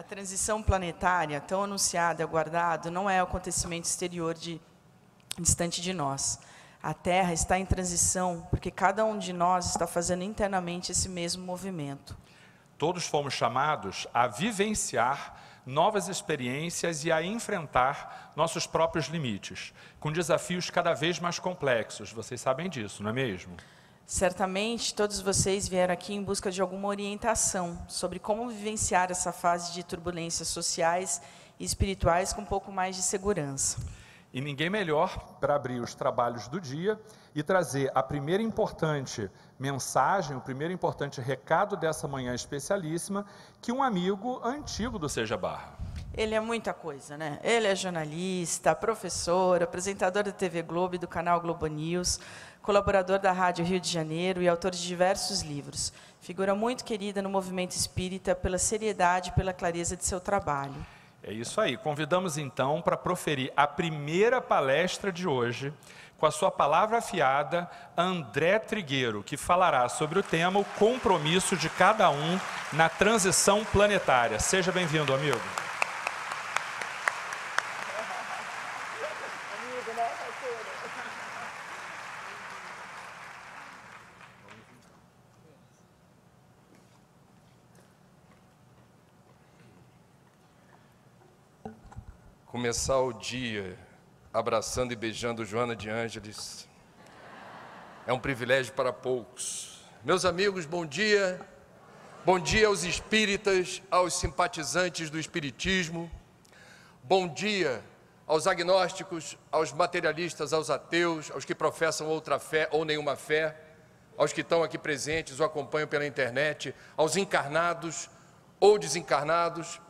A transição planetária, tão anunciada e aguardada, não é um acontecimento exterior distante de nós. A Terra está em transição porque cada um de nós está fazendo internamente esse mesmo movimento. Todos fomos chamados a vivenciar novas experiências e a enfrentar nossos próprios limites, com desafios cada vez mais complexos. Vocês sabem disso, não é mesmo? Certamente, todos vocês vieram aqui em busca de alguma orientação sobre como vivenciar essa fase de turbulências sociais e espirituais com um pouco mais de segurança. E ninguém melhor para abrir os trabalhos do dia e trazer a primeira importante mensagem, o primeiro importante recado dessa manhã especialíssima, que um amigo antigo do Seja Barra. Ele é muita coisa, né? Ele é jornalista, professor, apresentador da TV Globo e do canal Globo News, colaborador da Rádio Rio de Janeiro e autor de diversos livros. Figura muito querida no movimento espírita pela seriedade e pela clareza de seu trabalho. É isso aí. Convidamos então para proferir a primeira palestra de hoje, com a sua palavra afiada, André Trigueiro, que falará sobre o tema o compromisso de cada um na transição planetária. Seja bem-vindo, amigo. Começar o dia abraçando e beijando Joana de Ângeles é um privilégio para poucos. Meus amigos, bom dia. Bom dia aos espíritas, aos simpatizantes do espiritismo. Bom dia aos agnósticos, aos materialistas, aos ateus, aos que professam outra fé ou nenhuma fé, aos que estão aqui presentes ou acompanham pela internet, aos encarnados ou desencarnados.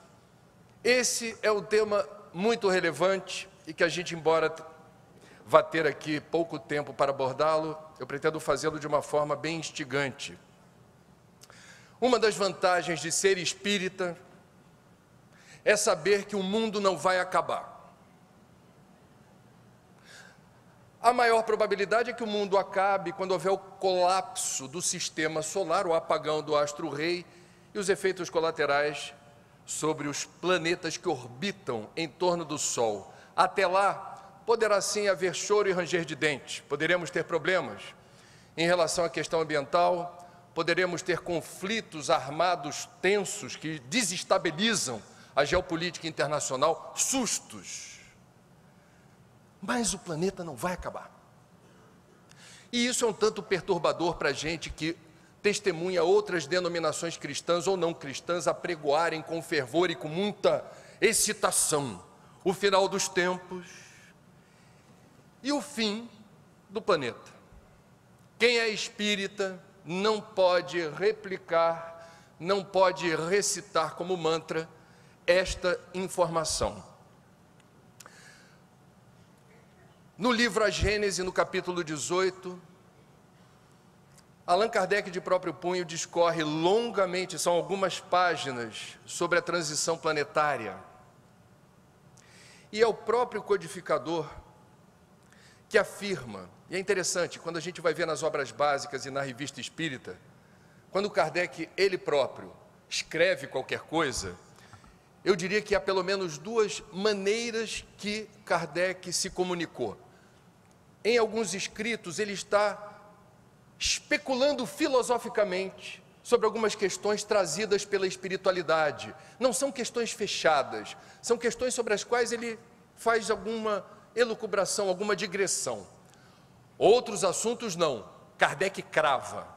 Esse é o tema muito relevante e que a gente, embora vá ter aqui pouco tempo para abordá-lo, eu pretendo fazê-lo de uma forma bem instigante. Uma das vantagens de ser espírita é saber que o mundo não vai acabar. A maior probabilidade é que o mundo acabe quando houver o colapso do sistema solar, o apagão do astro-rei e os efeitos colaterais sobre os planetas que orbitam em torno do Sol. Até lá, poderá sim haver choro e ranger de dentes, poderemos ter problemas em relação à questão ambiental, poderemos ter conflitos armados tensos que desestabilizam a geopolítica internacional, sustos. Mas o planeta não vai acabar. E isso é um tanto perturbador para a gente que testemunha outras denominações cristãs ou não cristãs apregoarem com fervor e com muita excitação o final dos tempos e o fim do planeta. Quem é espírita não pode replicar, não pode recitar como mantra esta informação. No livro A Gênese, no capítulo 18, Allan Kardec, de próprio punho, discorre longamente, são algumas páginas, sobre a transição planetária. E é o próprio codificador que afirma, e é interessante, quando a gente vai ver nas obras básicas e na revista espírita, quando Kardec, ele próprio, escreve qualquer coisa, eu diria que há pelo menos duas maneiras que Kardec se comunicou. Em alguns escritos, ele está especulando filosoficamente sobre algumas questões trazidas pela espiritualidade. Não são questões fechadas, são questões sobre as quais ele faz alguma elucubração, alguma digressão. Outros assuntos não, Kardec crava.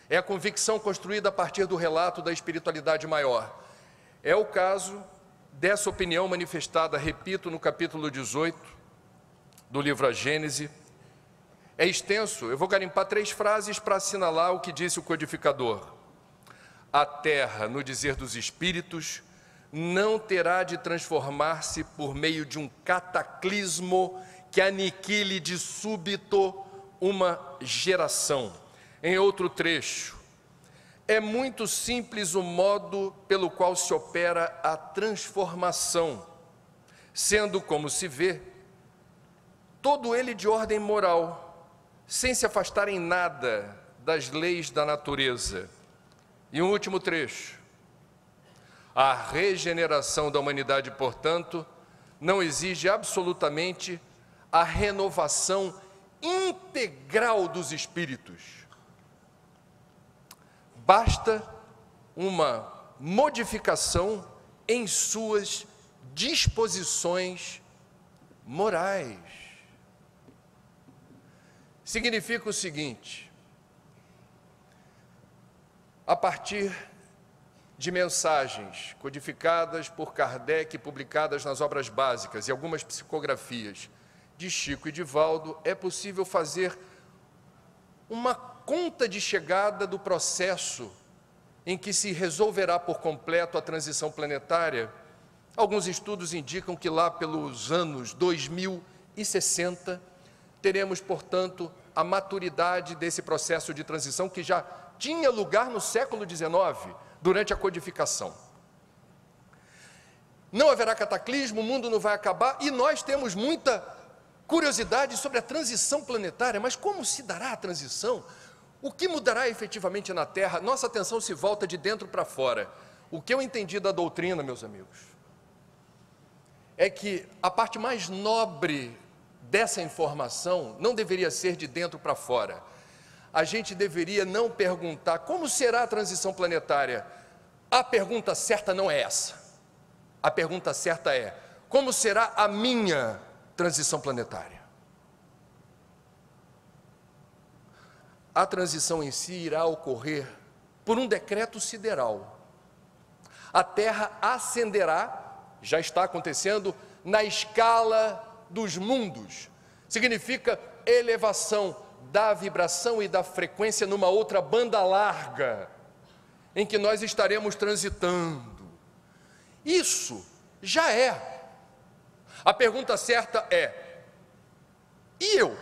É a convicção construída a partir do relato da espiritualidade maior. É o caso dessa opinião manifestada, repito, no capítulo 18 do livro A Gênese. É extenso, eu vou garimpar 3 frases para assinalar o que disse o codificador. A terra, no dizer dos espíritos, não terá de transformar-se por meio de um cataclismo que aniquile de súbito uma geração. Em outro trecho, é muito simples o modo pelo qual se opera a transformação, sendo, como se vê, todo ele de ordem moral, sem se afastar em nada das leis da natureza. E um último trecho. A regeneração da humanidade, portanto, não exige absolutamente a renovação integral dos espíritos. Basta uma modificação em suas disposições morais. Significa o seguinte: a partir de mensagens codificadas por Kardec, publicadas nas obras básicas e algumas psicografias de Chico e Divaldo, é possível fazer uma conta de chegada do processo em que se resolverá por completo a transição planetária. Alguns estudos indicam que lá pelos anos 2060, teremos, portanto, a maturidade desse processo de transição que já tinha lugar no século XIX, durante a codificação. Não haverá cataclismo, o mundo não vai acabar, e nós temos muita curiosidade sobre a transição planetária. Mas como se dará a transição? O que mudará efetivamente na Terra? Nossa atenção se volta de dentro para fora. O que eu entendi da doutrina, meus amigos, é que a parte mais nobre dessa informação não deveria ser de dentro para fora. A gente deveria não perguntar como será a transição planetária. A pergunta certa não é essa. A pergunta certa é: como será a minha transição planetária? A transição em si irá ocorrer por um decreto sideral. A Terra ascenderá, já está acontecendo, na escala dos mundos. Significa elevação da vibração e da frequência numa outra banda larga, em que nós estaremos transitando. Isso já é. A pergunta certa é: e eu?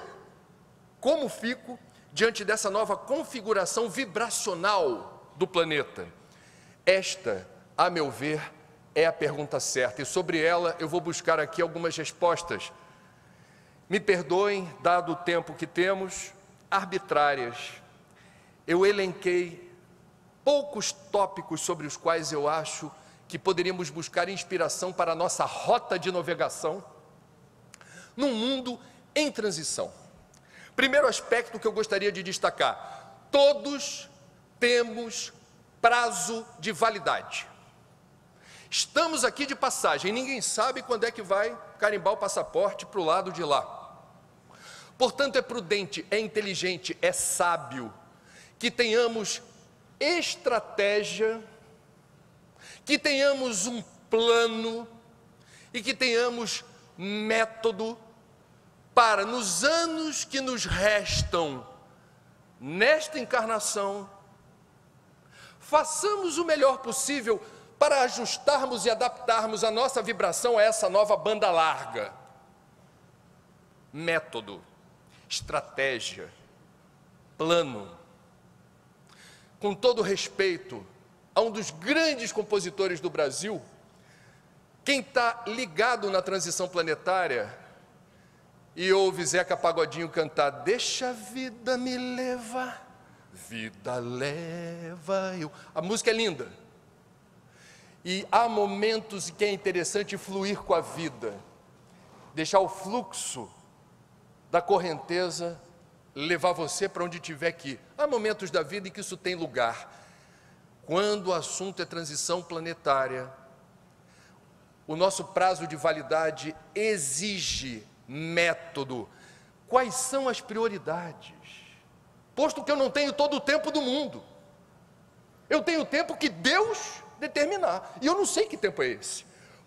Como fico diante dessa nova configuração vibracional do planeta? Esta, a meu ver, é a pergunta certa, e sobre ela eu vou buscar aqui algumas respostas. Me perdoem, dado o tempo que temos, arbitrárias. Eu elenquei poucos tópicos sobre os quais eu acho que poderíamos buscar inspiração para a nossa rota de navegação num mundo em transição. Primeiro aspecto que eu gostaria de destacar: todos temos prazo de validade. Estamos aqui de passagem, ninguém sabe quando é que vai carimbar o passaporte para o lado de lá. Portanto, é prudente, é inteligente, é sábio que tenhamos estratégia, que tenhamos um plano e que tenhamos método para, nos anos que nos restam nesta encarnação, façamos o melhor possível para ajustarmos e adaptarmos a nossa vibração a essa nova banda larga. Método, estratégia, plano. Com todo respeito a um dos grandes compositores do Brasil, quem está ligado na transição planetária e ouve Zeca Pagodinho cantar: deixa a vida me levar, vida leva eu. A música é linda. E há momentos em que é interessante fluir com a vida, deixar o fluxo da correnteza levar você para onde tiver que ir. Há momentos da vida em que isso tem lugar. Quando o assunto é transição planetária, o nosso prazo de validade exige método. Quais são as prioridades? Posto que eu não tenho todo o tempo do mundo, eu tenho o tempo que Deus determinar, e eu não sei que tempo é esse.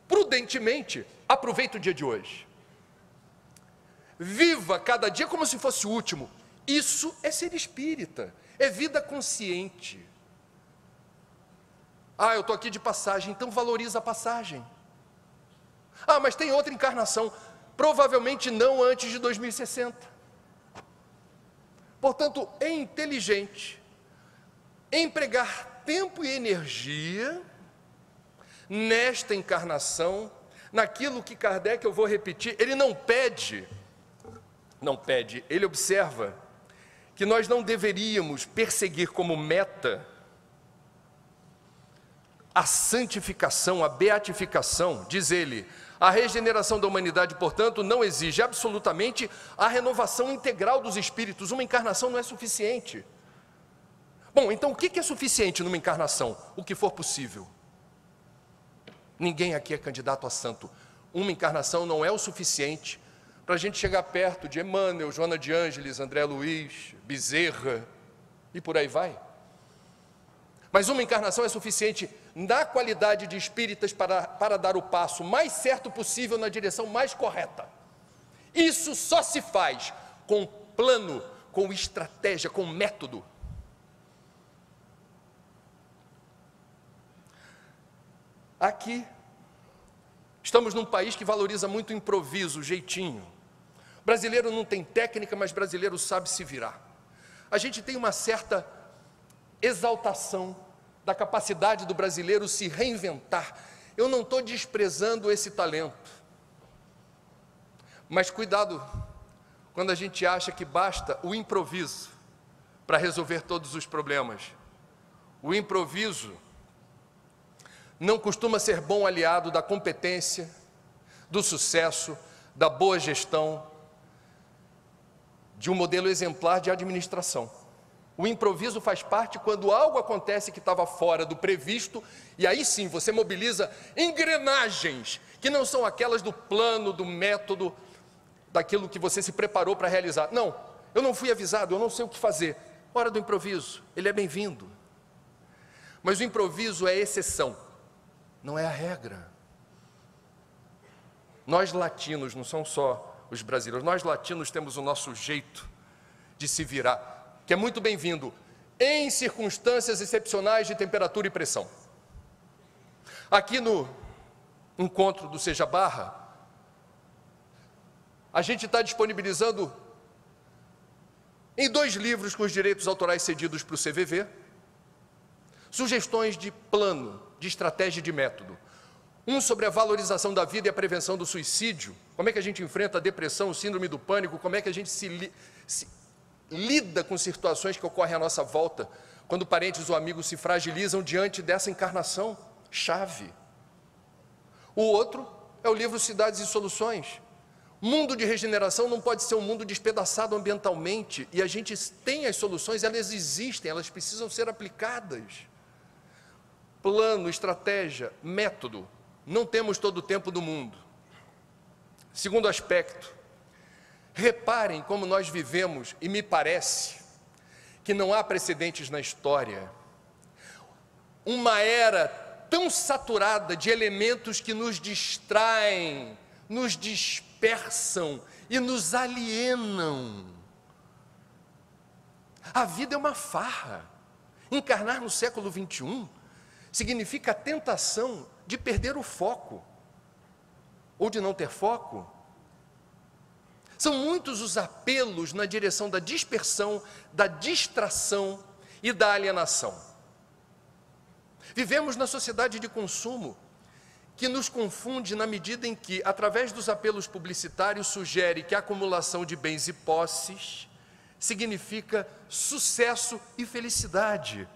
Prudentemente, aproveite o dia de hoje. Viva cada dia como se fosse o último. Isso é ser espírita, é vida consciente. Eu estou aqui de passagem, então valoriza a passagem. Mas tem outra encarnação, provavelmente não antes de 2060. Portanto, é inteligente empregar tempo e energia nesta encarnação, naquilo que Kardec, eu vou repetir, ele não pede, ele observa que nós não deveríamos perseguir como meta a santificação, a beatificação, diz ele, a regeneração da humanidade, portanto, não exige absolutamente a renovação integral dos espíritos. Uma encarnação não é suficiente. Bom, então o que é suficiente numa encarnação? O que for possível. Ninguém aqui é candidato a santo. Uma encarnação não é o suficiente para a gente chegar perto de Emmanuel, Joana de Ângeles, André Luiz, Bezerra e por aí vai. Mas uma encarnação é suficiente na qualidade de espíritas para dar o passo mais certo possível na direção mais correta. Isso só se faz com plano, com estratégia, com método. Aqui, estamos num país que valoriza muito o improviso, o jeitinho. O brasileiro não tem técnica, mas o brasileiro sabe se virar. A gente tem uma certa exaltação da capacidade do brasileiro se reinventar. Eu não estou desprezando esse talento. Mas cuidado quando a gente acha que basta o improviso para resolver todos os problemas. O improviso não costuma ser bom aliado da competência, do sucesso, da boa gestão, de um modelo exemplar de administração. O improviso faz parte quando algo acontece que estava fora do previsto, e aí sim você mobiliza engrenagens, que não são aquelas do plano, do método, daquilo que você se preparou para realizar. Não, eu não fui avisado, eu não sei o que fazer. Hora do improviso, ele é bem-vindo. Mas o improviso é exceção, não é a regra. Nós latinos, não são só os brasileiros, nós latinos temos o nosso jeito de se virar, que é muito bem-vindo, em circunstâncias excepcionais de temperatura e pressão. Aqui no encontro do Seja Barra, a gente está disponibilizando em 2 livros com os direitos autorais cedidos para o CVV, sugestões de plano, de estratégia e de método. Um sobre a valorização da vida e a prevenção do suicídio, como é que a gente enfrenta a depressão, o síndrome do pânico, como é que a gente se lida com situações que ocorrem à nossa volta, quando parentes ou amigos se fragilizam diante dessa encarnação chave. O outro é o livro Cidades e Soluções. Mundo de regeneração não pode ser um mundo despedaçado ambientalmente, e a gente tem as soluções, elas existem, elas precisam ser aplicadas. Plano, estratégia, método, não temos todo o tempo do mundo. Segundo aspecto, reparem como nós vivemos, e me parece que não há precedentes na história, uma era tão saturada de elementos que nos distraem, nos dispersam e nos alienam. A vida é uma farra. Encarnar no século XXI significa a tentação de perder o foco, ou de não ter foco. São muitos os apelos na direção da dispersão, da distração e da alienação. Vivemos na sociedade de consumo, que nos confunde na medida em que, através dos apelos publicitários, sugere que a acumulação de bens e posses significa sucesso e felicidade.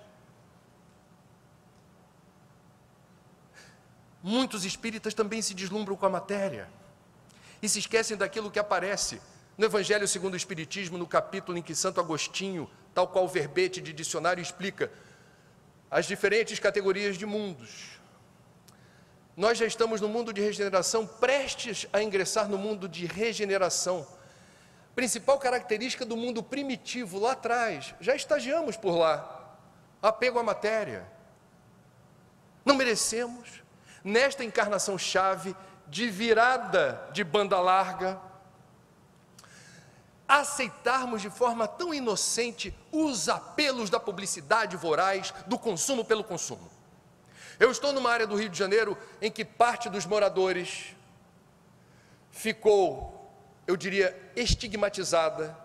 Muitos espíritas também se deslumbram com a matéria e se esquecem daquilo que aparece no Evangelho segundo o Espiritismo, no capítulo em que Santo Agostinho, tal qual verbete de dicionário, explica as diferentes categorias de mundos. Nós já estamos no mundo de regeneração, prestes a ingressar no mundo de regeneração. Principal característica do mundo primitivo, lá atrás, já estagiamos por lá, apego à matéria. Não merecemos, nesta encarnação-chave, de virada de banda larga, aceitarmos de forma tão inocente os apelos da publicidade voraz, do consumo pelo consumo. Eu estou numa área do Rio de Janeiro em que parte dos moradores ficou, eu diria, estigmatizada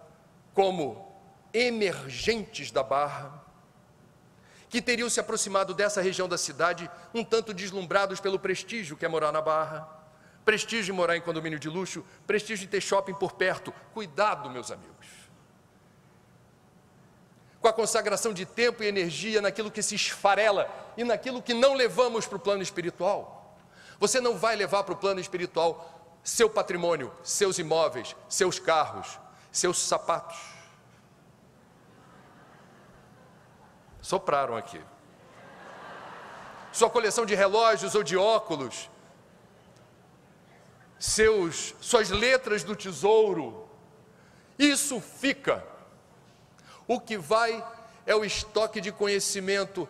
como emergentes da Barra, que teriam se aproximado dessa região da cidade um tanto deslumbrados pelo prestígio que é morar na Barra, prestígio de morar em condomínio de luxo, prestígio de ter shopping por perto. Cuidado, meus amigos. com a consagração de tempo e energia naquilo que se esfarela e naquilo que não levamos para o plano espiritual. Você não vai levar para o plano espiritual seu patrimônio, seus imóveis, seus carros, seus sapatos. Sopraram aqui. Sua coleção de relógios ou de óculos, suas letras do tesouro, isso fica. O que vai é o estoque de conhecimento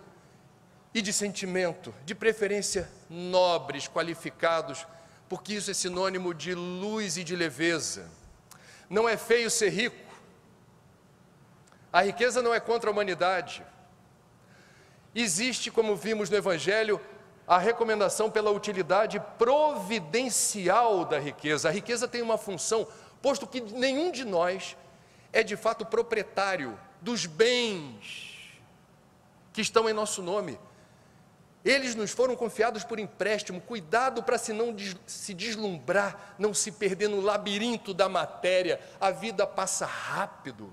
e de sentimento, de preferência nobres, qualificados, porque isso é sinônimo de luz e de leveza. Não é feio ser rico. A riqueza não é contra a humanidade. Existe, como vimos no Evangelho, a recomendação pela utilidade providencial da riqueza. A riqueza tem uma função, posto que nenhum de nós é de fato proprietário dos bens que estão em nosso nome. Eles nos foram confiados por empréstimo. Cuidado para se deslumbrar, não se perder no labirinto da matéria. A vida passa rápido.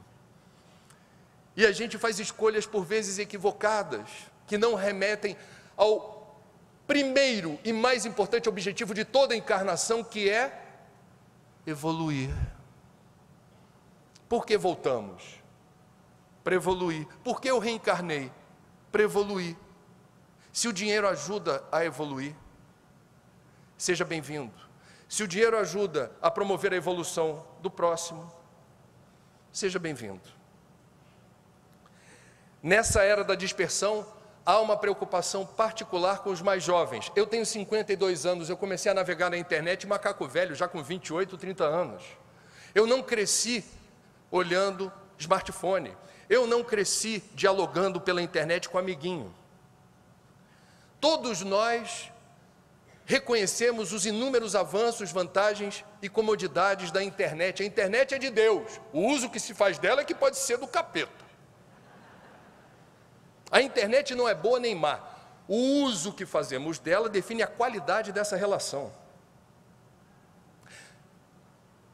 E a gente faz escolhas por vezes equivocadas, que não remetem ao primeiro e mais importante objetivo de toda a encarnação, que é evoluir. Por que voltamos? Para evoluir. Por que eu reencarnei? Para evoluir. Se o dinheiro ajuda a evoluir, seja bem-vindo. Se o dinheiro ajuda a promover a evolução do próximo, seja bem-vindo. Nessa era da dispersão, há uma preocupação particular com os mais jovens. Eu tenho 52 anos, eu comecei a navegar na internet macaco velho, já com 28, 30 anos. Eu não cresci olhando smartphone. Eu não cresci dialogando pela internet com amiguinho. Todos nós reconhecemos os inúmeros avanços, vantagens e comodidades da internet. A internet é de Deus. O uso que se faz dela é que pode ser do capeta. A internet não é boa nem má. O uso que fazemos dela define a qualidade dessa relação.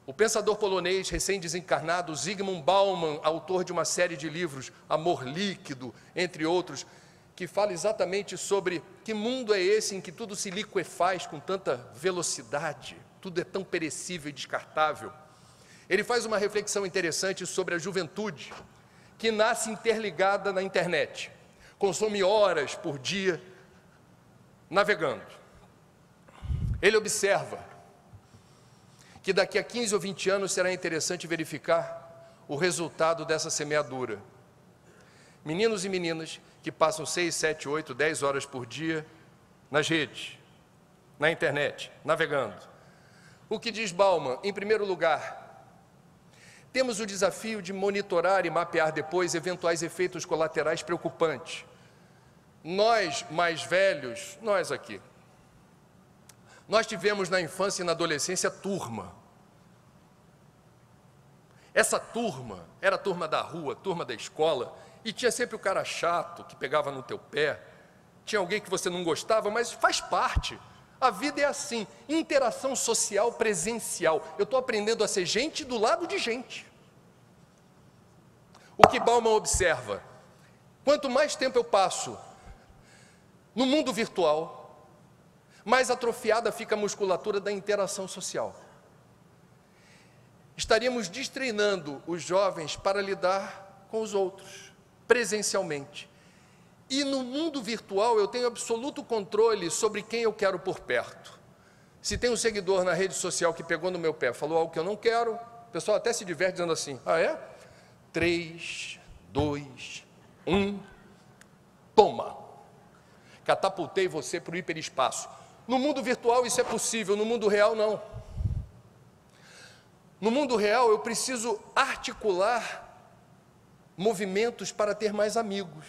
O pensador polonês recém-desencarnado Zygmunt Bauman, autor de uma série de livros, Amor Líquido, entre outros, que fala exatamente sobre que mundo é esse em que tudo se liquefaz com tanta velocidade, tudo é tão perecível e descartável. Ele faz uma reflexão interessante sobre a juventude, que nasce interligada na internet, consome horas por dia navegando. Ele observa que daqui a 15 ou 20 anos será interessante verificar o resultado dessa semeadura. Meninos e meninas que passam 6, 7, 8, 10 horas por dia nas redes, na internet, navegando. O que diz Bauman? Em primeiro lugar, temos o desafio de monitorar e mapear depois eventuais efeitos colaterais preocupantes. Nós, mais velhos, nós aqui, nós tivemos na infância e na adolescência turma. Essa turma era a turma da rua, turma da escola, e tinha sempre o cara chato que pegava no teu pé, tinha alguém que você não gostava, mas faz parte. A vida é assim, interação social presencial. Eu estou aprendendo a ser gente do lado de gente. O que Bauman observa? Quanto mais tempo eu passo no mundo virtual, mais atrofiada fica a musculatura da interação social. Estaríamos destreinando os jovens para lidar com os outros, presencialmente. E no mundo virtual eu tenho absoluto controle sobre quem eu quero por perto. Se tem um seguidor na rede social que pegou no meu pé, falou algo que eu não quero, o pessoal até se diverte dizendo assim, ah é? 3, 2, 1, toma. Catapultei você para o hiperespaço. No mundo virtual isso é possível, no mundo real não. No mundo real eu preciso articular movimentos para ter mais amigos.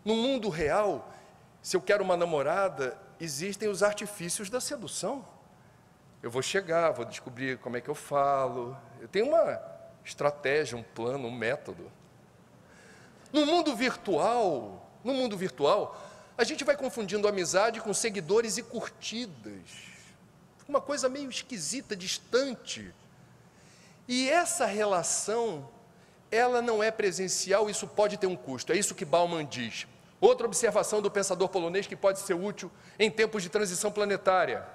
No mundo real, se eu quero uma namorada, existem os artifícios da sedução. Eu vou chegar, vou descobrir como é que eu falo, eu tenho uma estratégia, um plano, um método. No mundo virtual, a gente vai confundindo amizade com seguidores e curtidas. Uma coisa meio esquisita, distante. E essa relação ela não é presencial, isso pode ter um custo. É isso que Bauman diz. Outra observação do pensador polonês que pode ser útil em tempos de transição planetária.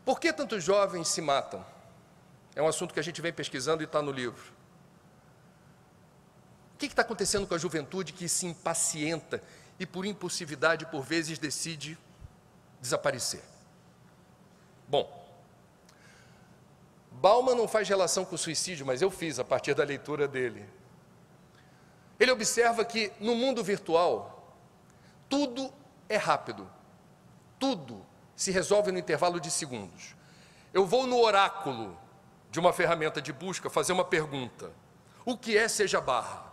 Por que tantos jovens se matam? É um assunto que a gente vem pesquisando e está no livro. O que está acontecendo com a juventude que se impacienta e, por impulsividade, por vezes, decide desaparecer? Bom, Bauman não faz relação com o suicídio, mas eu fiz a partir da leitura dele. Ele observa que no mundo virtual, tudo é rápido, tudo se resolve no intervalo de segundos. Eu vou no oráculo de uma ferramenta de busca fazer uma pergunta: o que é seja barra?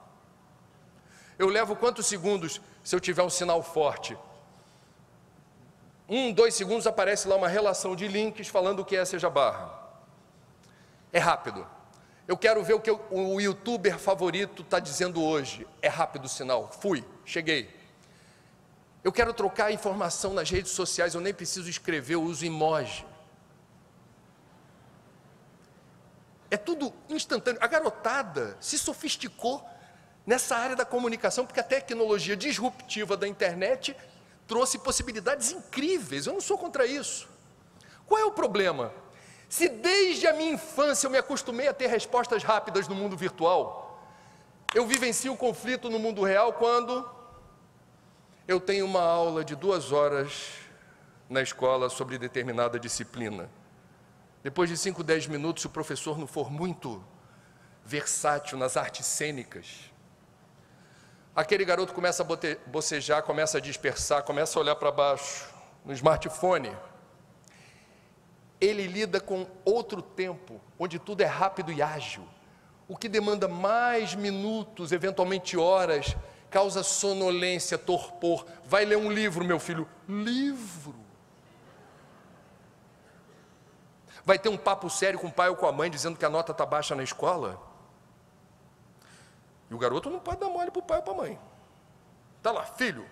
Eu levo quantos segundos se eu tiver um sinal forte? 1, 2 segundos aparece lá uma relação de links falando o que é seja barra. É rápido. Eu quero ver o que o youtuber favorito está dizendo hoje. É rápido o sinal. Fui, cheguei. Eu quero trocar informação nas redes sociais, eu nem preciso escrever, eu uso emoji. É tudo instantâneo. A garotada se sofisticou nessa área da comunicação, porque a tecnologia disruptiva da internet trouxe possibilidades incríveis. Eu não sou contra isso. Qual é o problema? Se desde a minha infância eu me acostumei a ter respostas rápidas no mundo virtual, eu vivencio o conflito no mundo real quando eu tenho uma aula de 2 horas na escola sobre determinada disciplina. Depois de 5, 10 minutos, se o professor não for muito versátil nas artes cênicas, aquele garoto começa a bocejar, começa a dispersar, começa a olhar para baixo no smartphone. Ele lida com outro tempo, onde tudo é rápido e ágil. O que demanda mais minutos, eventualmente horas, causa sonolência, torpor. Vai ler um livro, meu filho. Livro. Vai ter um papo sério com o pai ou com a mãe, dizendo que a nota está baixa na escola. E o garoto não pode dar mole para o pai ou para a mãe. Está lá, filho,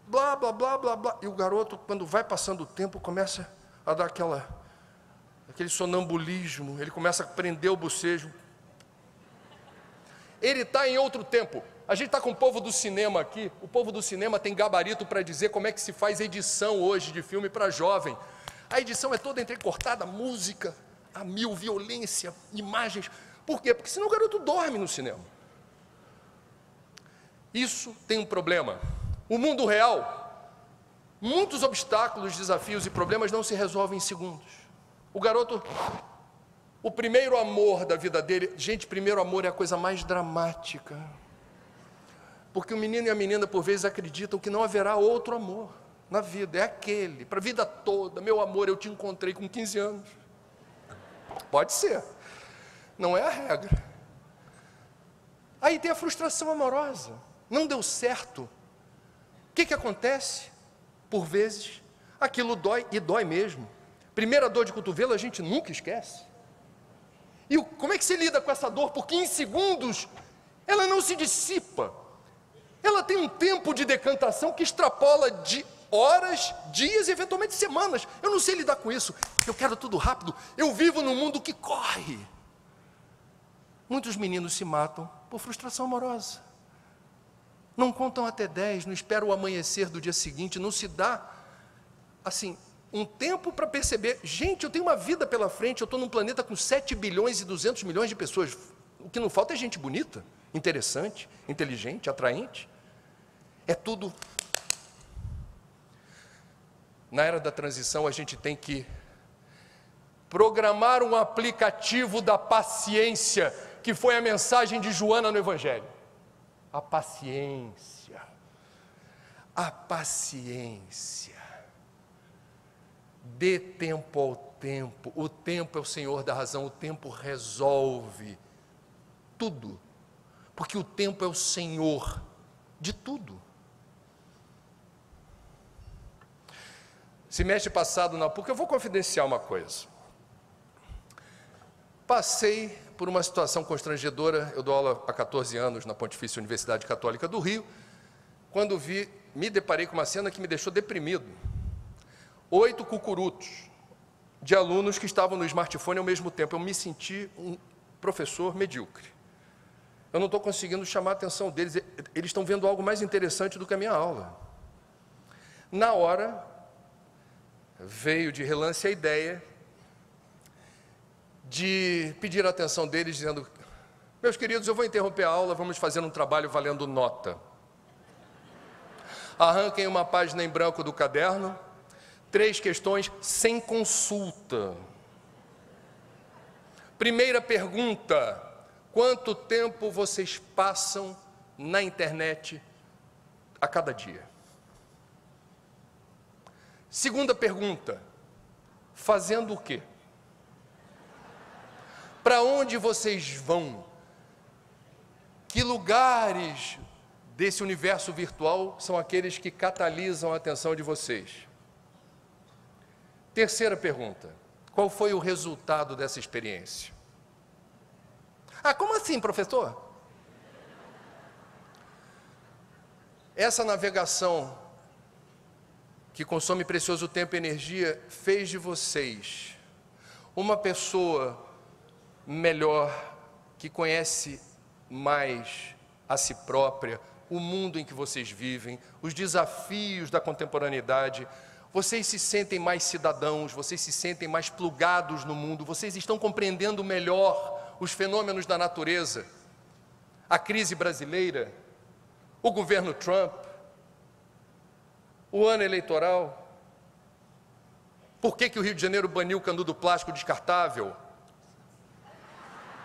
blá, blá, blá, blá, blá. E o garoto, quando vai passando o tempo, começa a dar aquele sonambulismo, ele começa a prender o bocejo. Ele está em outro tempo. A gente está com o povo do cinema aqui, o povo do cinema tem gabarito para dizer como é que se faz edição hoje de filme para jovem. A edição é toda entrecortada, música, a mil, violência, imagens. Por quê? Porque senão o garoto dorme no cinema. Isso tem um problema. O mundo real, muitos obstáculos, desafios e problemas não se resolvem em segundos. O garoto, o primeiro amor da vida dele, gente, primeiro amor é a coisa mais dramática. Porque o menino e a menina, por vezes, acreditam que não haverá outro amor na vida, é aquele, para a vida toda. Meu amor, eu te encontrei com 15 anos. Pode ser, não é a regra. Aí tem a frustração amorosa, não deu certo. O que acontece? Por vezes, aquilo dói, e dói mesmo. Primeira dor de cotovelo a gente nunca esquece. E como é que se lida com essa dor? Porque em segundos ela não se dissipa. Ela tem um tempo de decantação que extrapola de horas, dias e eventualmente semanas. Eu não sei lidar com isso. Eu quero tudo rápido. Eu vivo num mundo que corre. Muitos meninos se matam por frustração amorosa. Não contam até 10, não esperam o amanhecer do dia seguinte, não se dá, assim, um tempo para perceber, gente, eu tenho uma vida pela frente, eu estou num planeta com 7 bilhões e 200 milhões de pessoas. O que não falta é gente bonita, interessante, inteligente, atraente. É tudo. Na era da transição, a gente tem que programar um aplicativo da paciência, que foi a mensagem de Joana no Evangelho. A paciência. A paciência. Dê tempo ao tempo. O tempo é o Senhor da razão. O tempo resolve tudo. Porque o tempo é o Senhor de tudo. Semestre passado na PUC, eu vou confidenciar uma coisa. Passei por uma situação constrangedora. Eu dou aula há 14 anos na Pontifícia Universidade Católica do Rio. Quando me deparei com uma cena que me deixou deprimido. 8 cucurutos de alunos que estavam no smartphone ao mesmo tempo. Eu me senti professor medíocre. Eu não estou conseguindo chamar a atenção deles, eles estão vendo algo mais interessante do que a minha aula. Na hora, veio de relance a ideia de pedir a atenção deles, dizendo: meus queridos, eu vou interromper a aula, vamos fazer um trabalho valendo nota. Arranquem uma página em branco do caderno, 3 questões sem consulta. Primeira pergunta: quanto tempo vocês passam na internet a cada dia? Segunda pergunta: fazendo o quê? Para onde vocês vão? Que lugares desse universo virtual são aqueles que catalisam a atenção de vocês? Terceira pergunta: qual foi o resultado dessa experiência? Ah, como assim, professor? Essa navegação que consome precioso tempo e energia fez de vocês uma pessoa melhor, que conhece mais a si própria, o mundo em que vocês vivem, os desafios da contemporaneidade. Vocês se sentem mais cidadãos, vocês se sentem mais plugados no mundo, vocês estão compreendendo melhor os fenômenos da natureza, a crise brasileira, o governo Trump, o ano eleitoral. Por que o Rio de Janeiro baniu o canudo plástico descartável?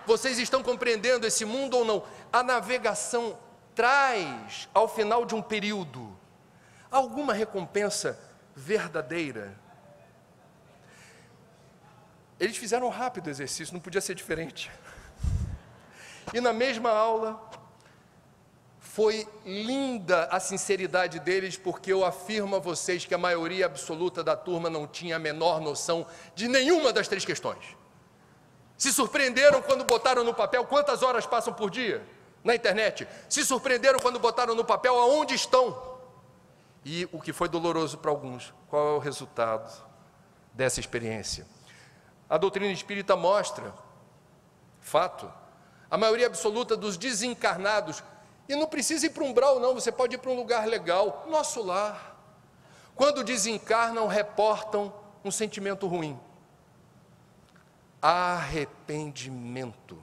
Vocês estão compreendendo esse mundo ou não? A navegação traz, ao final de um período, alguma recompensa verdadeira. Eles fizeram um rápido exercício, não podia ser diferente. E na mesma aula, foi linda a sinceridade deles, porque eu afirmo a vocês que a maioria absoluta da turma não tinha a menor noção de nenhuma das 3 questões. Se surpreenderam quando botaram no papel quantas horas passam por dia na internet. Se surpreenderam quando botaram no papel aonde estão. E o que foi doloroso para alguns, qual é o resultado dessa experiência? A doutrina espírita mostra, fato, a maioria absoluta dos desencarnados, e não precisa ir para um umbral não, você pode ir para um lugar legal, nosso lar. Quando desencarnam, reportam um sentimento ruim. Arrependimento.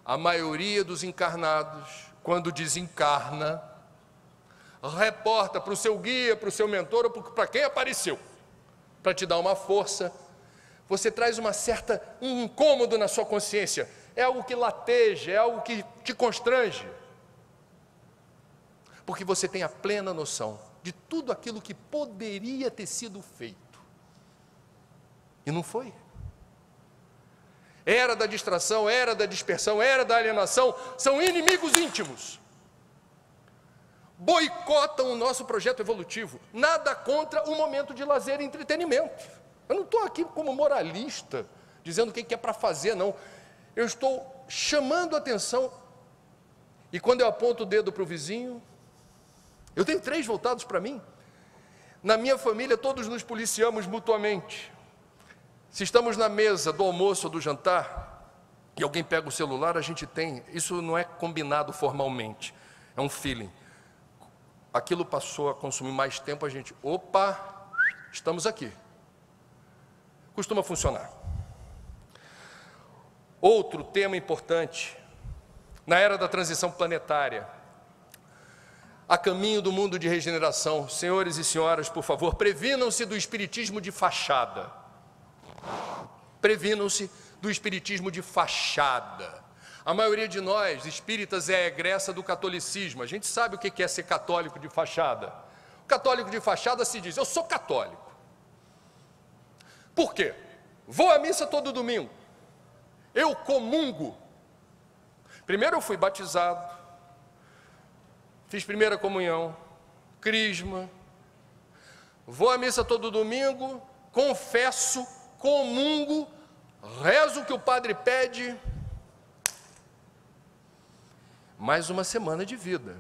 A maioria dos encarnados, quando desencarna, reporta para o seu guia, para o seu mentor, ou para quem apareceu, para te dar uma força. Você traz um incômodo na sua consciência, é algo que lateja, é algo que te constrange, porque você tem a plena noção de tudo aquilo que poderia ter sido feito, e não foi. Era da distração, era da dispersão, era da alienação, são inimigos íntimos. Boicotam o nosso projeto evolutivo. Nada contra o momento de lazer e entretenimento. Eu não estou aqui como moralista, dizendo o que é para fazer, não. Eu estou chamando a atenção, e quando eu aponto o dedo para o vizinho, eu tenho 3 voltados para mim. Na minha família, todos nos policiamos mutuamente. Se estamos na mesa do almoço ou do jantar, e alguém pega o celular, a gente tem, isso não é combinado formalmente, é um feeling. Aquilo passou a consumir mais tempo, a gente, opa, estamos aqui. Costuma funcionar. Outro tema importante, na era da transição planetária, a caminho do mundo de regeneração, senhores e senhoras, por favor, previnam-se do espiritismo de fachada. Previnam-se do espiritismo de fachada. A maioria de nós, espíritas, é egressa do catolicismo. A gente sabe o que é ser católico de fachada. O católico de fachada se diz: eu sou católico. Por quê? Vou à missa todo domingo. Eu comungo. Primeiro eu fui batizado, fiz primeira comunhão, crisma, vou à missa todo domingo, confesso, comungo, rezo o que o padre pede. Mais uma semana de vida.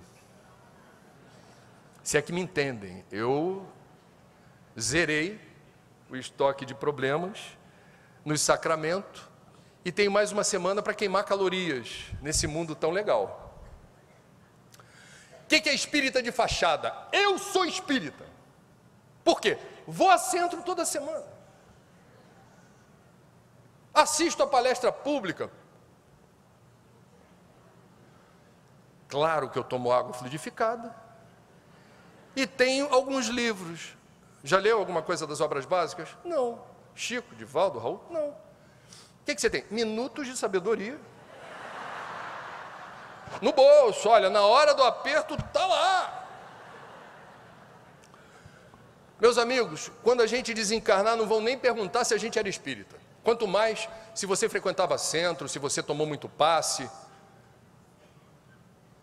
Se é que me entendem, eu zerei o estoque de problemas nos sacramentos e tenho mais uma semana para queimar calorias nesse mundo tão legal. O que é espírita de fachada? Eu sou espírita. Por quê? Vou a centro toda semana. Assisto a palestra pública. Claro que eu tomo água fluidificada. E tenho alguns livros. Já leu alguma coisa das obras básicas? Não. Chico, Divaldo, Raul? Não. O que você tem? Minutos de sabedoria. No bolso, olha, na hora do aperto, está lá. Meus amigos, quando a gente desencarnar, não vão nem perguntar se a gente era espírita. Quanto mais se você frequentava centro, se você tomou muito passe.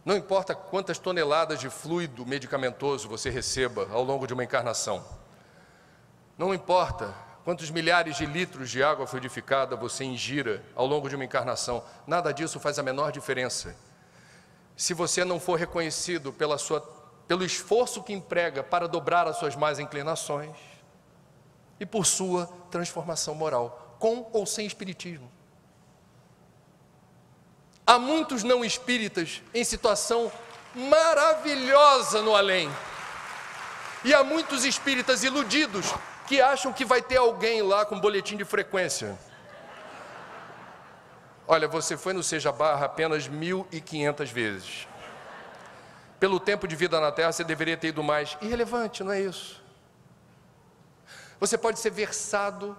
Não importa quantas toneladas de fluido medicamentoso você receba ao longo de uma encarnação. Não importa quantos milhares de litros de água fluidificada você ingira ao longo de uma encarnação. Nada disso faz a menor diferença. Se você não for reconhecido pelo esforço que emprega para dobrar as suas más inclinações e por sua transformação moral, com ou sem espiritismo. Há muitos não espíritas em situação maravilhosa no além. E há muitos espíritas iludidos que acham que vai ter alguém lá com boletim de frequência. Olha, você foi no Seja Barra apenas 1.500 vezes. Pelo tempo de vida na Terra, você deveria ter ido mais. Irrelevante, não é isso? Você pode ser versado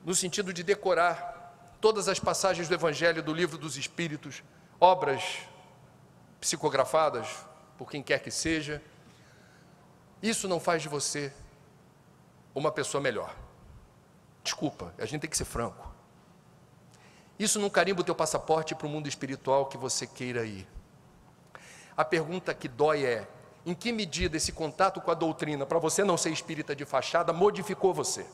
no sentido de decorar todas as passagens do Evangelho, do Livro dos Espíritos, obras psicografadas por quem quer que seja. Isso não faz de você uma pessoa melhor. Desculpa, a gente tem que ser franco. Isso não carimba o teu passaporte para o mundo espiritual que você queira ir. A pergunta que dói é: em que medida esse contato com a doutrina, para você não ser espírita de fachada, modificou você?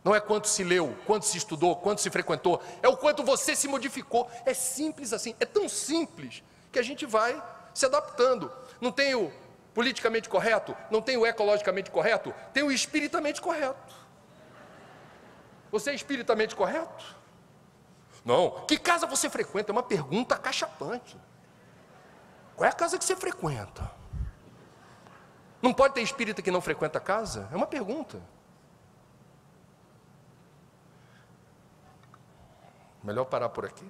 Não é quanto se leu, quanto se estudou, quanto se frequentou, é o quanto você se modificou. É simples assim, é tão simples que a gente vai se adaptando. Não tem o politicamente correto, não tem o ecologicamente correto, tem o espiritamente correto. Você é espiritamente correto? Não. Que casa você frequenta? É uma pergunta acachapante. Qual é a casa que você frequenta? Não pode ter espírita que não frequenta a casa? É uma pergunta. Melhor parar por aqui.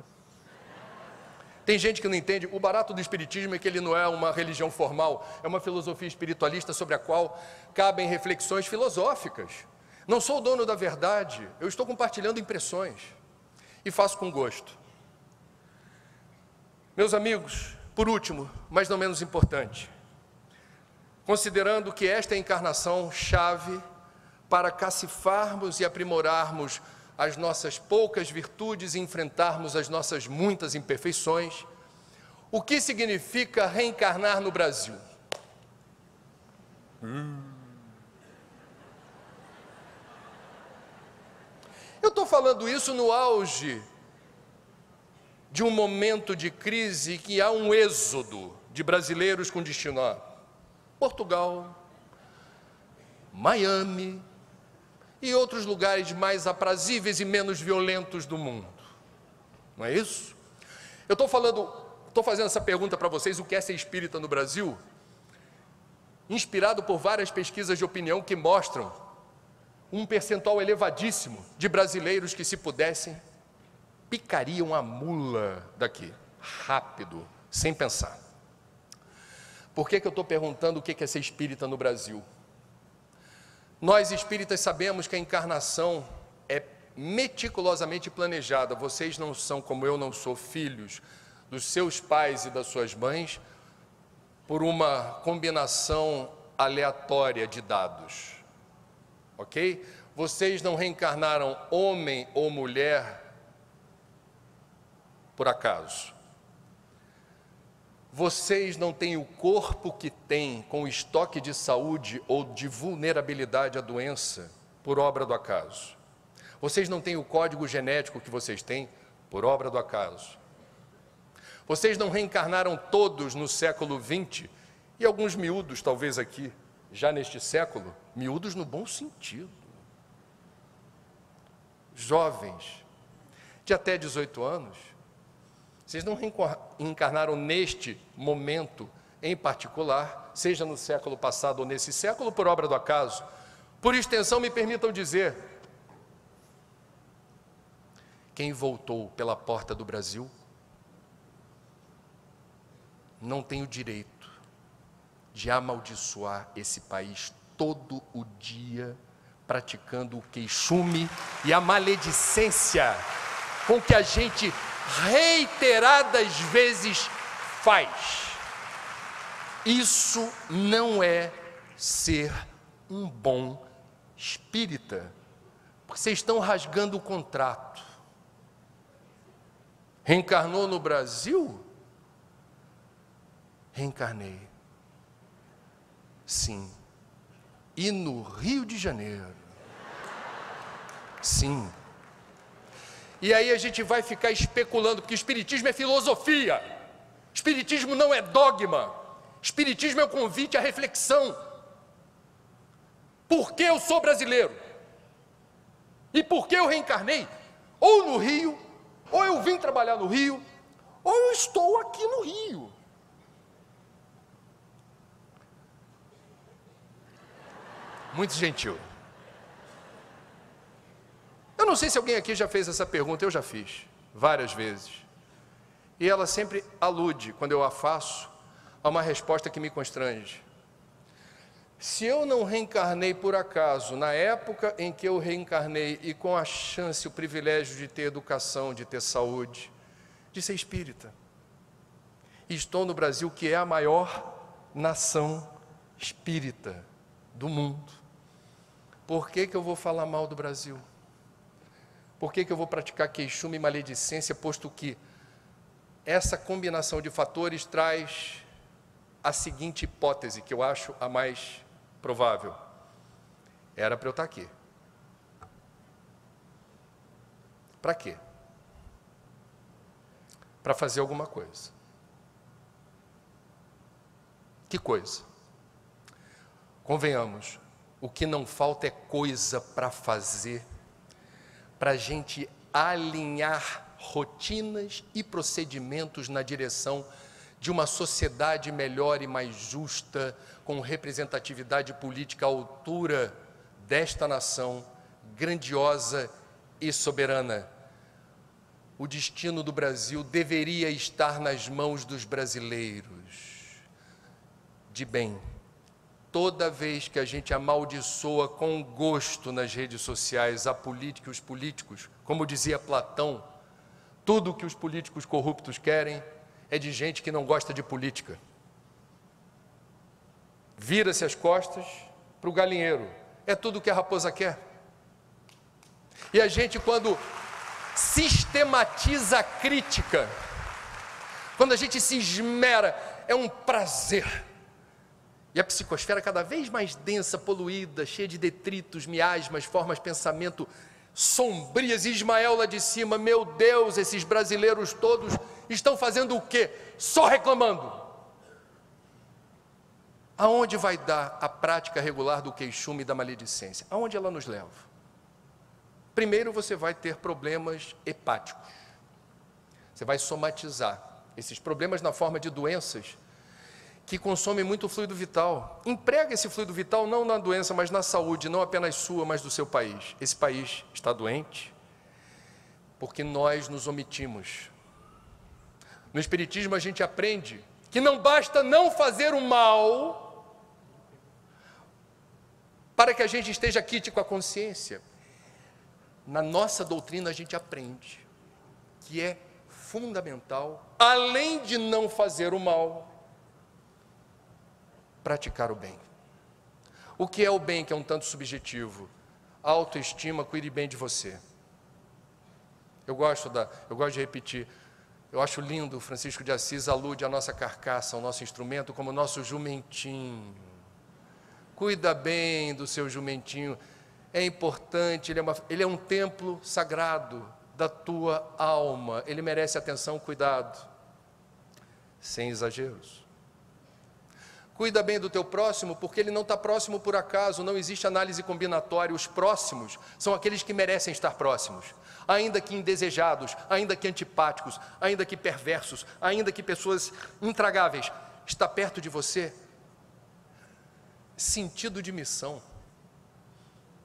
Tem gente que não entende. O barato do espiritismo é que ele não é uma religião formal, é uma filosofia espiritualista sobre a qual cabem reflexões filosóficas. Não sou o dono da verdade, eu estou compartilhando impressões e faço com gosto. Meus amigos, por último, mas não menos importante, considerando que esta é a encarnação chave para cacifarmos e aprimorarmos as nossas poucas virtudes e enfrentarmos as nossas muitas imperfeições, o que significa reencarnar no Brasil? Eu estou falando isso no auge de um momento de crise que há um êxodo de brasileiros com destino a Portugal, Miami e outros lugares mais aprazíveis e menos violentos do mundo. Não é isso? Eu estou fazendo essa pergunta para vocês: o que é ser espírita no Brasil? Inspirado por várias pesquisas de opinião que mostram um percentual elevadíssimo de brasileiros que, se pudessem, picariam a mula daqui, rápido, sem pensar. Por que eu estou perguntando o que é ser espírita no Brasil? Nós espíritas sabemos que a encarnação é meticulosamente planejada. Vocês não são, como eu não sou, filhos dos seus pais e das suas mães por uma combinação aleatória de dados. Ok? Vocês não reencarnaram homem ou mulher por acaso. Vocês não têm o corpo que têm, com o estoque de saúde ou de vulnerabilidade à doença, por obra do acaso. Vocês não têm o código genético que vocês têm, por obra do acaso. Vocês não reencarnaram todos no século XX, e alguns miúdos talvez aqui, já neste século, miúdos no bom sentido. jovens de até 18 anos, vocês não reencarnaram neste momento em particular, seja no século passado ou nesse século, por obra do acaso. Por extensão, me permitam dizer, quem voltou pela porta do Brasil não tem o direito de amaldiçoar esse país todo o dia, praticando o queixume e a maledicência com que a gente reiteradas vezes faz. Isso não é ser um bom espírita, porque vocês estão rasgando o contrato. Reencarnou no Brasil? Reencarnei. Sim. E no Rio de Janeiro? Sim. E aí a gente vai ficar especulando, porque espiritismo é filosofia. Espiritismo não é dogma. Espiritismo é um convite à reflexão. Por que eu sou brasileiro? E por que eu reencarnei? Ou no Rio, ou eu vim trabalhar no Rio, ou eu estou aqui no Rio. Muito gentil. Eu não sei se alguém aqui já fez essa pergunta, eu já fiz, várias vezes. E ela sempre alude, quando eu a faço, a uma resposta que me constrange. Se eu não reencarnei por acaso, na época em que eu reencarnei e com a chance, o privilégio de ter educação, de ter saúde, de ser espírita, e estou no Brasil, que é a maior nação espírita do mundo, por que eu vou falar mal do Brasil? Por que eu vou praticar queixume e maledicência, posto que essa combinação de fatores traz a seguinte hipótese, que eu acho a mais provável: era para eu estar aqui. Para quê? Para fazer alguma coisa. Que coisa? Convenhamos, o que não falta é coisa para fazer, para a gente alinhar rotinas e procedimentos na direção de uma sociedade melhor e mais justa, com representatividade política à altura desta nação grandiosa e soberana. O destino do Brasil deveria estar nas mãos dos brasileiros, de bem. Toda vez que a gente amaldiçoa com gosto nas redes sociais a política e os políticos, como dizia Platão, tudo que os políticos corruptos querem é de gente que não gosta de política. Vira-se as costas para o galinheiro. É tudo que a raposa quer. E a gente, quando sistematiza a crítica, quando a gente se esmera, é um prazer. E a psicosfera cada vez mais densa, poluída, cheia de detritos, miasmas, formas de pensamento sombrias. E Ismael lá de cima: meu Deus, esses brasileiros todos estão fazendo o quê? Só reclamando. Aonde vai dar a prática regular do queixume e da maledicência? Aonde ela nos leva? Primeiro, você vai ter problemas hepáticos. Você vai somatizar esses problemas na forma de doenças que consomem muito fluido vital. Emprega esse fluido vital não na doença, mas na saúde, não apenas sua, mas do seu país. Esse país está doente porque nós nos omitimos. No Espiritismo a gente aprende que não basta não fazer o mal para que a gente esteja quite com a consciência. Na nossa doutrina a gente aprende que é fundamental, além de não fazer o mal, praticar o bem. O que é o bem, que é um tanto subjetivo? Autoestima, cuide bem de você. Eu gosto de repetir, eu acho lindo, Francisco de Assis alude à nossa carcaça, ao nosso instrumento, como nosso jumentinho. Cuida bem do seu jumentinho, é importante, ele é um templo sagrado da tua alma, ele merece atenção, cuidado, sem exageros. Cuida bem do teu próximo, porque ele não está próximo por acaso, não existe análise combinatória. Os próximos são aqueles que merecem estar próximos, ainda que indesejados, ainda que antipáticos, ainda que perversos, ainda que pessoas intragáveis. Está perto de você. Sentido de missão.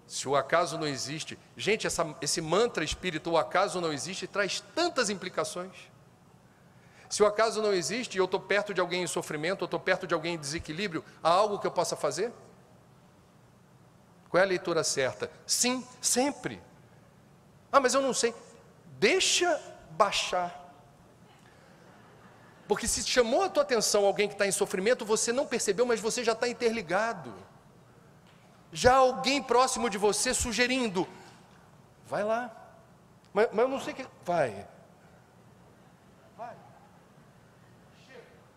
Se o acaso não existe, gente, esse mantra espírita, o acaso não existe, traz tantas implicações. Se o acaso não existe e eu estou perto de alguém em sofrimento, eu estou perto de alguém em desequilíbrio, há algo que eu possa fazer? Qual é a leitura certa? Sim, sempre. Ah, mas eu não sei. Deixa baixar. Porque se chamou a tua atenção alguém que está em sofrimento, você não percebeu, mas você já está interligado. Já alguém próximo de você sugerindo, vai lá. Mas eu não sei o que... Vai.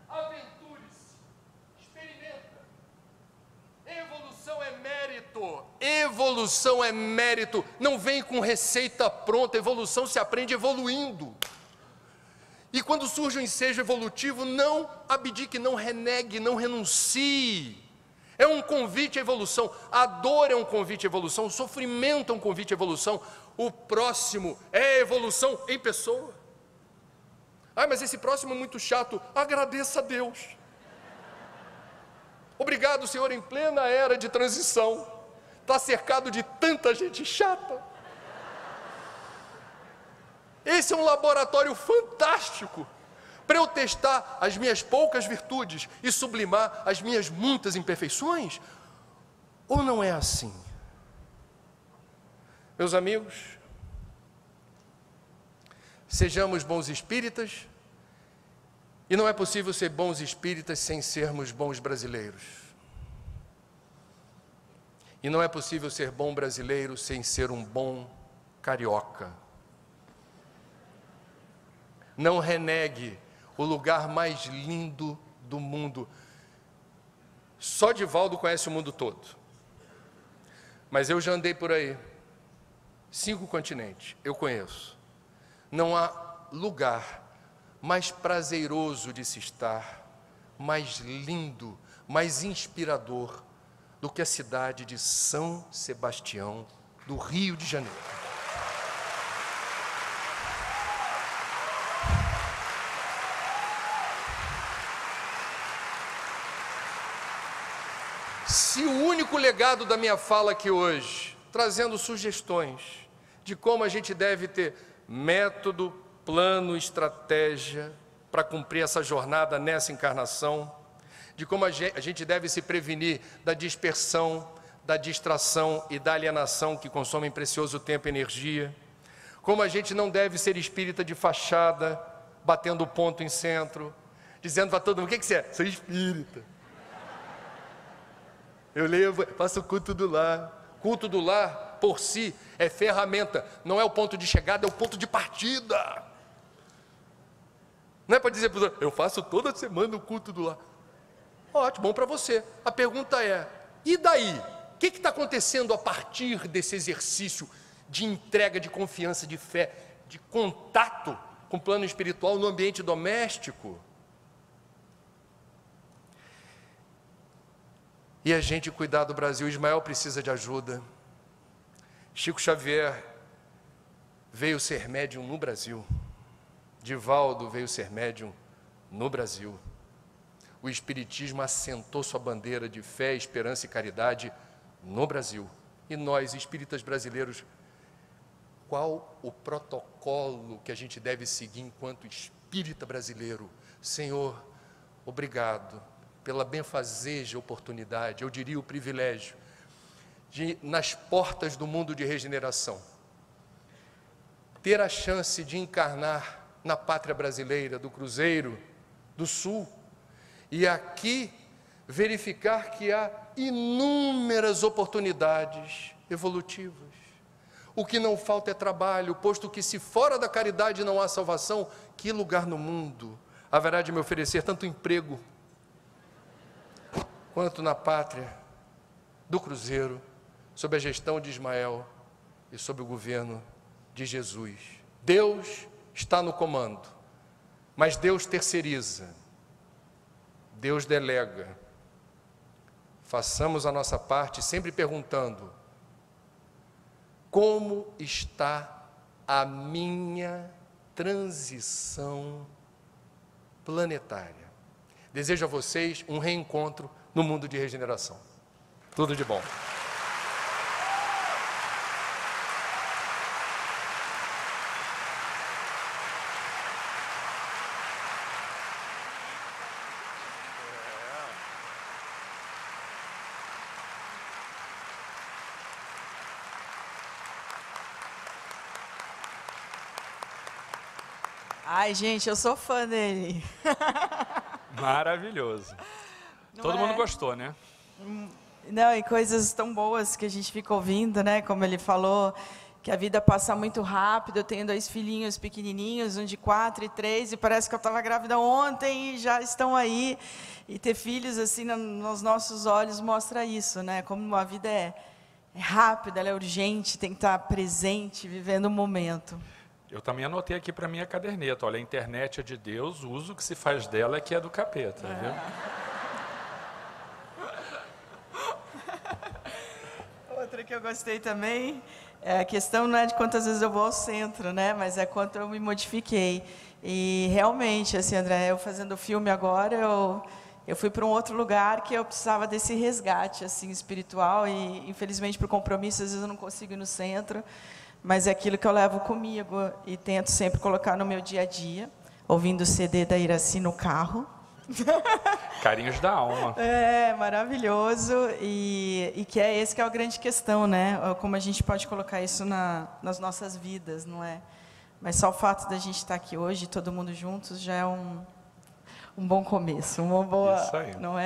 Aventure-se, experimenta. Evolução é mérito. Evolução é mérito. Não vem com receita pronta. Evolução se aprende evoluindo. E quando surge um ensejo evolutivo, não abdique, não renegue, não renuncie. É um convite à evolução. A dor é um convite à evolução. O sofrimento é um convite à evolução. O próximo é evolução em pessoa. Ah, mas esse próximo é muito chato. Agradeça a Deus. Obrigado, Senhor, em plena era de transição. Está cercado de tanta gente chata. Esse é um laboratório fantástico para eu testar as minhas poucas virtudes e sublimar as minhas muitas imperfeições. Ou não é assim? Meus amigos, sejamos bons espíritas, e não é possível ser bons espíritas sem sermos bons brasileiros. E não é possível ser bom brasileiro sem ser um bom carioca. Não renegue o lugar mais lindo do mundo. Só Divaldo conhece o mundo todo. Mas eu já andei por aí. 5 continentes, eu conheço. Não há lugar mais prazeroso de se estar, mais lindo, mais inspirador do que a cidade de São Sebastião, do Rio de Janeiro. Se o único legado da minha fala aqui hoje, trazendo sugestões de como a gente deve ter método, plano, estratégia para cumprir essa jornada nessa encarnação, de como a gente deve se prevenir da dispersão, da distração e da alienação que consomem precioso tempo e energia, como a gente não deve ser espírita de fachada, batendo ponto em centro, dizendo para todo mundo, o que você é? Sou espírita. Eu leio, faço o culto do lar. Culto do lar, por si, é ferramenta, não é o ponto de chegada, é o ponto de partida. Não é para dizer para os outros, eu faço toda semana o culto do lar. Ótimo, bom para você. A pergunta é, e daí? O que está acontecendo a partir desse exercício de entrega, de confiança, de fé, de contato com o plano espiritual no ambiente doméstico? E a gente cuidar do Brasil. Ismael precisa de ajuda. Chico Xavier veio ser médium no Brasil. Divaldo veio ser médium no Brasil. O Espiritismo assentou sua bandeira de fé, esperança e caridade no Brasil. E nós, espíritas brasileiros, qual o protocolo que a gente deve seguir enquanto espírita brasileiro? Senhor, obrigado pela benfazeja oportunidade, eu diria o privilégio, de, nas portas do mundo de regeneração, ter a chance de encarnar na pátria brasileira, do Cruzeiro do Sul, e aqui verificar que há inúmeras oportunidades evolutivas. O que não falta é trabalho, posto que se fora da caridade não há salvação, que lugar no mundo haverá de me oferecer tanto emprego, quanto na pátria do Cruzeiro, sob a gestão de Ismael e sob o governo de Jesus. Deus está no comando, mas Deus terceiriza, Deus delega, façamos a nossa parte sempre perguntando: como está a minha transição planetária? Desejo a vocês um reencontro no mundo de regeneração. Tudo de bom. Ai, gente, eu sou fã dele. Maravilhoso. Todo mundo gostou, né? Não, e coisas tão boas que a gente fica ouvindo, né? Como ele falou, que a vida passa muito rápido. Eu tenho 2 filhinhos pequenininhos, um de 4 e 3, e parece que eu estava grávida ontem e já estão aí. E ter filhos assim nos nossos olhos mostra isso, né? Como a vida é rápida, ela é urgente, tem que estar presente, vivendo o momento. Eu também anotei aqui para minha caderneta, olha, a internet é de Deus, o uso que se faz dela é que é do capeta, viu? Outra que eu gostei também, a questão não é de quantas vezes eu vou ao centro, né? Mas é quanto eu me modifiquei. E realmente, assim, André, eu fazendo o filme agora, eu fui para um outro lugar que eu precisava desse resgate assim, espiritual e, infelizmente, por compromisso, às vezes eu não consigo ir no centro. Mas é aquilo que eu levo comigo e tento sempre colocar no meu dia a dia, ouvindo o CD da Iraci no carro. Carinhos da alma. É, maravilhoso. E que é esse que é a grande questão, né? Como a gente pode colocar isso nas nossas vidas, não é? Mas só o fato da gente estar aqui hoje, todo mundo juntos, já é um bom começo, uma boa, Isso aí. não é?